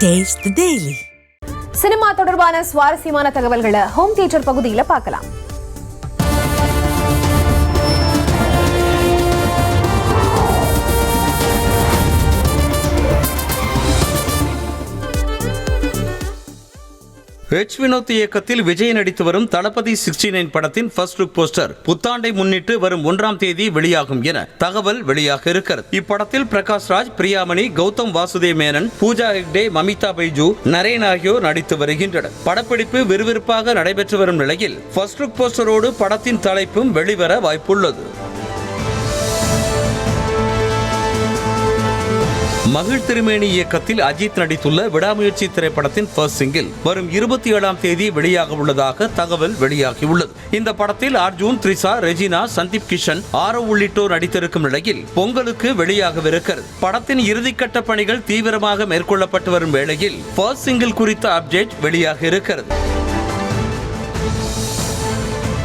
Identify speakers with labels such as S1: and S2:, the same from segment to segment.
S1: Taste the Daily.
S2: Cinema தொடர்பான சுவாரஸ்யமான தகவல்களை ஹோம் தியேட்டர் பகுதியில் பார்க்கலாம்.
S3: எச். வினோத் இயக்கத்தில் விஜய் நடித்து வரும் தளபதி 69 படத்தின் ஃபர்ஸ்ட் லுக் போஸ்டர் புத்தாண்டை முன்னிட்டு வரும் 1ஆம் தேதி வெளியாகும் என தகவல் வெளியாக இருக்கிறது. இப்படத்தில் பிரகாஷ் ராஜ், பிரியாமணி, கௌதம் வாசுதேவ் மேனன், பூஜா ஹெக்டே, மமிதா பைஜு, நரேன் ஆகியோர் நடித்து வருகின்றனர். படப்பிடிப்பு விறுவிறுப்பாக நடைபெற்று வரும் நிலையில் ஃபர்ஸ்ட் லுக் போஸ்டரோடு படத்தின் தலைப்பும் வெளிவர வாய்ப்புள்ளது. மகிழ் திருமேனி இயக்கத்தில் அஜித் நடித்துள்ள விடாமுயற்சி திரைப்படத்தின் ஃபர்ஸ்ட் சிங்கிள் வரும் 27ஆம் தேதி வெளியாக உள்ளதாக தகவல் வெளியாகியுள்ளது. இந்த படத்தில் அர்ஜுன், த்ரிஷா, ரெஜினா, சந்தீப் கிஷன், ஆரவ் உள்ளிட்டோர் நடித்திருக்கும் நிலையில் பொங்கலுக்கு வெளியாகவிருக்கிறது. படத்தின் இறுதிக்கட்ட பணிகள் தீவிரமாக மேற்கொள்ளப்பட்டு வரும் வேளையில் ஃபர்ஸ்ட் சிங்கிள் குறித்த அப்டேட் வெளியாக இருக்கிறது.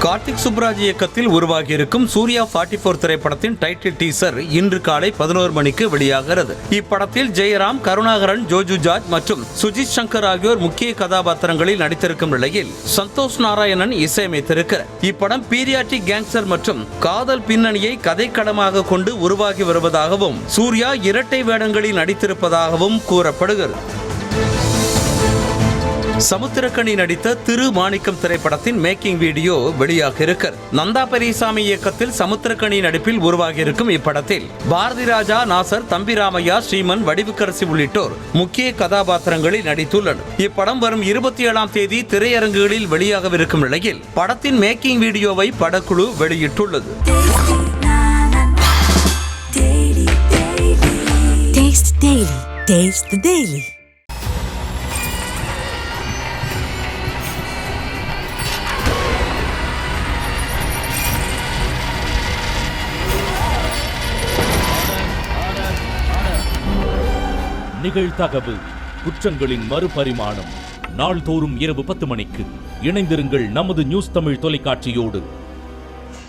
S3: கார்த்திக் சுப்ராஜ் இயக்கத்தில் உருவாகியிருக்கும் சூர்யா 44 திரைப்படத்தின் டைட்டில் டீசர் இன்று காலை 11 மணிக்கு வெளியாகிறது. இப்படத்தில் ஜெயராம், கருணாகரன், ஜோஜு ஜார்ஜ் மற்றும் சுஜித் சங்கர் ஆகியோர் முக்கிய கதாபாத்திரங்களில் நடித்திருக்கும் நிலையில் சந்தோஷ் நாராயணன் இசையமைத்திருக்கிறார். இப்படம் பீரியாட்ரிக் கேங்ஸ்டர் மற்றும் காதல் பின்னணியை கதைக்களமாக கொண்டு உருவாகி வருவதாகவும் சூர்யா இரட்டை வேடங்களில் நடித்திருப்பதாகவும் கூறப்படுகிறது. சமுத்திரக்கனி நடித்த திரு மாணிக்கம் திரைப்படத்தின் மேக்கிங் வீடியோ வெளியாக இருக்கிறது. நந்தா பெரியசாமி இயக்கத்தில் சமுத்திரக்கனி நடிப்பில் உருவாகியிருக்கும் இப்படத்தில் பாரதி ராஜா, நாசர், தம்பிராமையா, ஸ்ரீமன், வடிவுக்கரசி உள்ளிட்டோர் முக்கிய கதாபாத்திரங்களில் நடித்துள்ளனர். இப்படம் வரும் 27ஆம் தேதி திரையரங்குகளில் வெளியாகவிருக்கும் நிலையில் படத்தின் மேக்கிங் வீடியோவை படக்குழு வெளியிட்டுள்ளது.
S1: Taste the Daily.
S4: நிகழ்தகவு குற்றங்களின் மறுபரிமாணம் நாள்தோறும் இரவு 10 மணிக்கு இணைந்திருங்கள் நமது நியூஸ் தமிழ் தொலைக்காட்சியோடு.